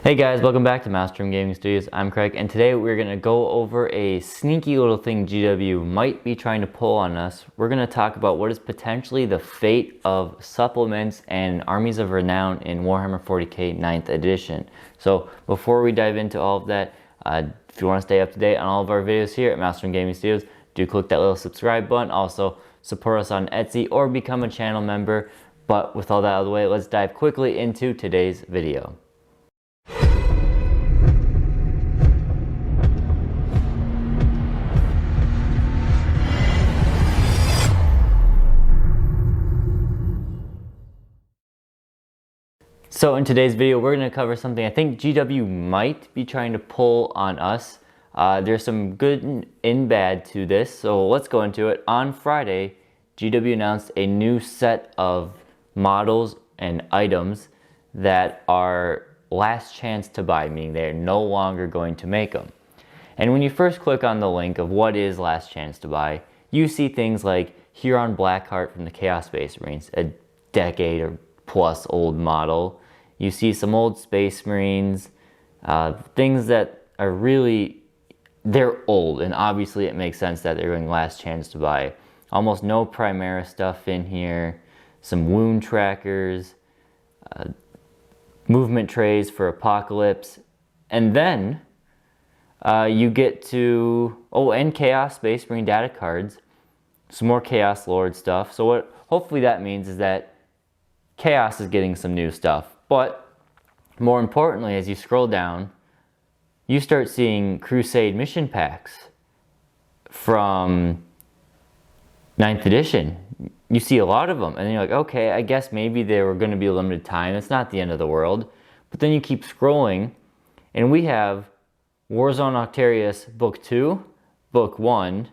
Hey guys, welcome back to Master Gaming Studios. I'm Craig, and today we're going to go over a sneaky little thing GW might be trying to pull on us. We're going to talk about what is potentially the fate of supplements and Armies of Renown in Warhammer 40k 9th edition. So before we dive into all of that, if you want to stay up to date on all of our videos here at Master Gaming Studios, do click that little subscribe button. Also, support us on Etsy or become a channel member. But with all that out of the way, let's dive quickly into today's video. So in today's video, we're going to cover something I think GW might be trying to pull on us. There's some good and bad to this, so let's go into it. On Friday, GW announced a new set of models and items that are last chance to buy, meaning they're no longer going to make them. And when you first click on the link of what is last chance to buy, you see things like Huron Blackheart from the Chaos Space Marines, a decade or plus old model. You see some old Space Marines, things that are really, they're old, and obviously it makes sense that they're going last chance to buy. Almost no Primera stuff in here, some wound trackers, movement trays for Apocalypse, and then you get to, and Chaos Space Marine data cards, some more Chaos Lord stuff. So what hopefully that means is that Chaos is getting some new stuff. But more importantly, as you scroll down, you start seeing Crusade mission packs from 9th edition. You see a lot of them, and then you're like, okay, I guess maybe they were going to be a limited time. It's not the end of the world. But then you keep scrolling, and we have Warzone Octarius Book 2, Book 1,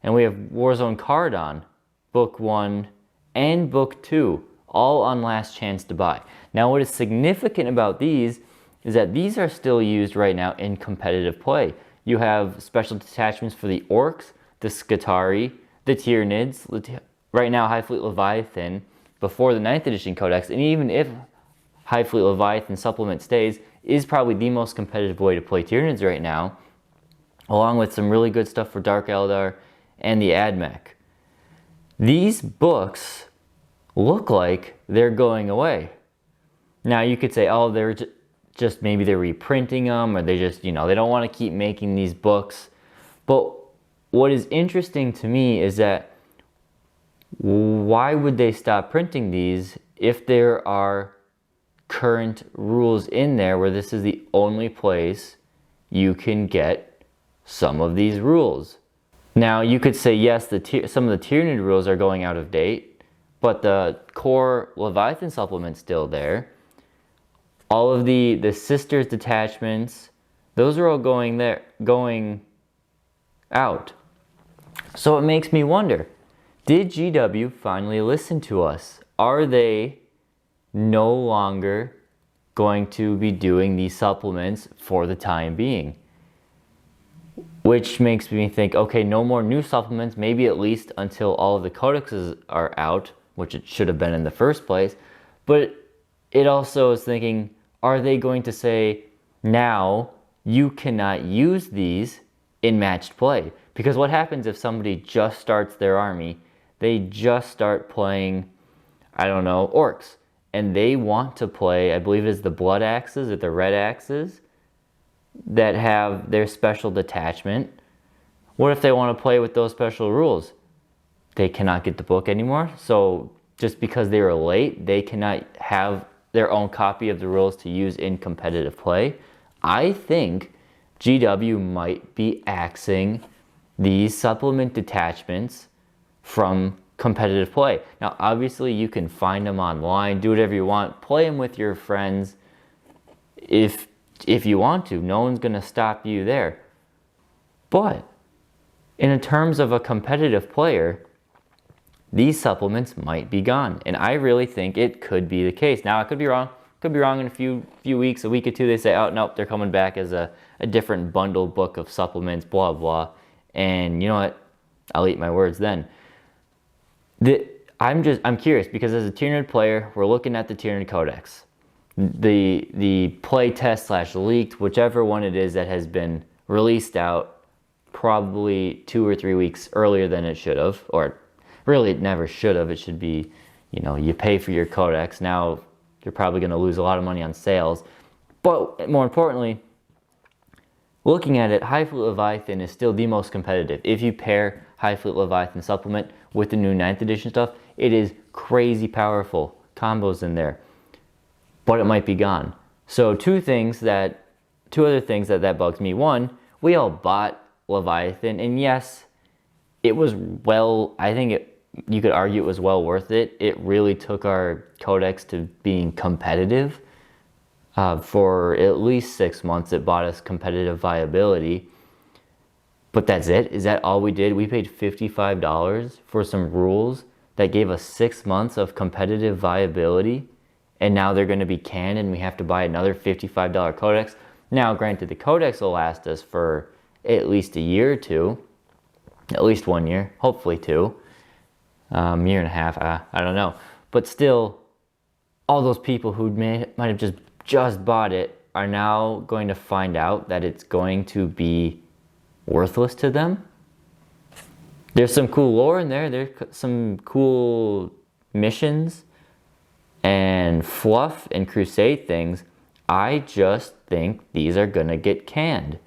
and we have Warzone Cardon, Book 1, and Book 2. All on last chance to buy. Now what is significant about these is that these are still used right now in competitive play. You have special detachments for the Orcs, the Skitarii, the Tyranids, right now High Fleet Leviathan, before the 9th edition Codex, and even if High Fleet Leviathan supplement stays, is probably the most competitive way to play Tyranids right now, along with some really good stuff for Dark Eldar and the AdMech. These books look like they're going away. Now you could say, oh, they're just maybe they're reprinting them, or they just, they don't want to keep making these books. But what is interesting to me is that why would they stop printing these if there are current rules in there where this is the only place you can get some of these rules? Now you could say, yes, some of the Tyranid rules are going out of date, but the core Leviathan supplement's still there. All of the sisters detachments, those are all going out. So it makes me wonder, did GW finally listen to us? Are they no longer going to be doing these supplements for the time being? Which makes me think, okay, no more new supplements, maybe at least until all of the codexes are out, which it should have been in the first place. But it also is thinking, are they going to say, now you cannot use these in matched play? Because what happens if somebody just starts their army, they just start playing, I don't know, Orcs, and they want to play, I believe it's the Blood Axes or the Red Axes that have their special detachment. What if they want to play with those special rules? They cannot get the book anymore, so just because they were late, they cannot have their own copy of the rules to use in competitive play. I think GW might be axing these supplement detachments from competitive play. Now, obviously, you can find them online, do whatever you want, play them with your friends if you want to. No one's going to stop you there. But in terms of a competitive player, these supplements might be gone, and I really think it could be the case. Now, I could be wrong. Could be wrong in a few weeks, a week or two. They say, oh, nope, they're coming back as a different bundled book of supplements, blah, blah. And you know what? I'll eat my words then. I'm curious, because as a Tyranid player, we're looking at the Tyranid Codex. the playtest / leaked, whichever one it is that has been released out probably 2 or 3 weeks earlier than it should have, or really it never should have. It should be, you pay for your codex. Now you're probably going to lose a lot of money on sales. But more importantly, looking at it, High Fleet Leviathan is still the most competitive. If you pair High Fleet Leviathan supplement with the new 9th edition stuff, it is crazy powerful combos in there. But it might be gone. So two other things that bugs me. One, we all bought Leviathan, and yes, it was you could argue it was well worth it. It really took our codex to being competitive. For at least 6 months, it bought us competitive viability. But that's it? Is that all we did? We paid $55 for some rules that gave us 6 months of competitive viability, and now they're going to be canned and we have to buy another $55 codex. Now, granted, the codex will last us for at least a year or two, at least 1 year, hopefully 2, year and a half, I don't know. But still, all those people who might have just bought it are now going to find out that it's going to be worthless to them. There's some cool lore in there. There's some cool missions and fluff and crusade things. I just think these are gonna get canned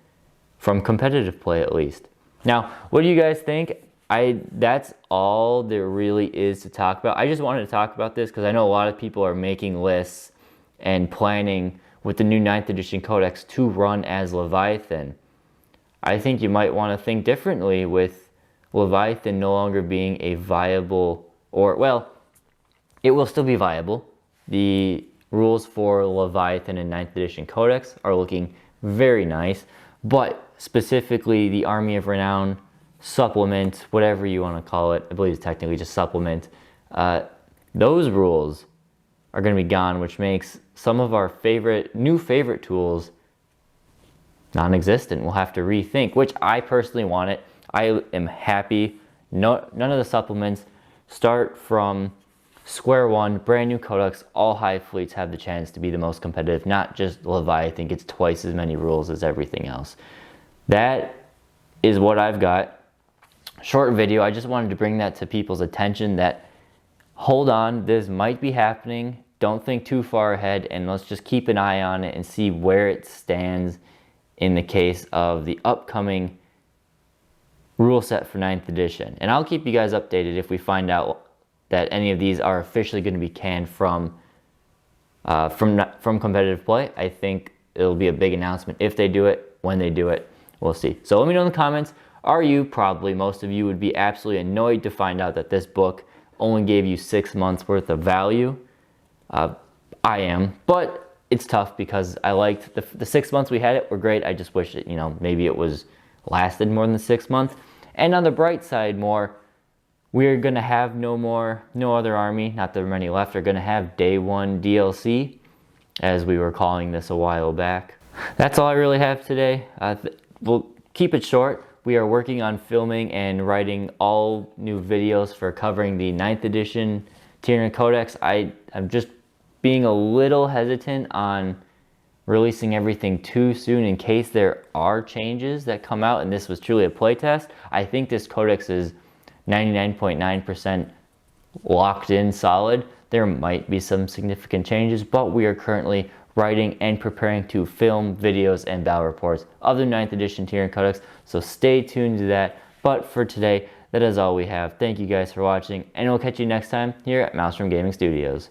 from competitive play, at least. Now, what do you guys think? That's all there really is to talk about. I just wanted to talk about this because I know a lot of people are making lists and planning with the new 9th edition codex to run as Leviathan. I think you might want to think differently with Leviathan no longer being a viable, it will still be viable. The rules for Leviathan and 9th edition codex are looking very nice, but specifically the Army of Renown supplement, whatever you want to call it, I believe it's technically just supplement, those rules are going to be gone, which makes some of our new favorite tools non-existent. We'll have to rethink, which I personally want it. I am happy. None of the supplements. Start from square one, brand new codex. All high fleets have the chance to be the most competitive, not just Leviathan gets twice as many rules as everything else. That is what I've got. Short video. I just wanted to bring that to people's attention that hold on, this might be happening. Don't think too far ahead, and let's just keep an eye on it and see where it stands in the case of the upcoming rule set for 9th edition. And I'll keep you guys updated if we find out that any of these are officially going to be canned from competitive play. I think it'll be a big announcement if they do it. When they do it, we'll see. So let me know in the comments, most of you would be absolutely annoyed to find out that this book only gave you 6 months worth of value. I am, but it's tough because I liked the 6 months we had it were great. I just wish it, maybe it was lasted more than 6 months. And on the bright side, we're gonna have no other army, not that many left, are gonna have day 1 DLC, as we were calling this a while back. That's all I really have today. We'll keep it short. We are working on filming and writing all new videos for covering the 9th edition Tyranid Codex. I'm just being a little hesitant on releasing everything too soon in case there are changes that come out and this was truly a playtest. I think this codex is 99.9% locked in solid. There might be some significant changes, but we are currently writing and preparing to film videos and battle reports of the 9th edition Tyranid Codex, so stay tuned to that. But for today, that is all we have. Thank you guys for watching, and we'll catch you next time here at Maelstrom Gaming Studios.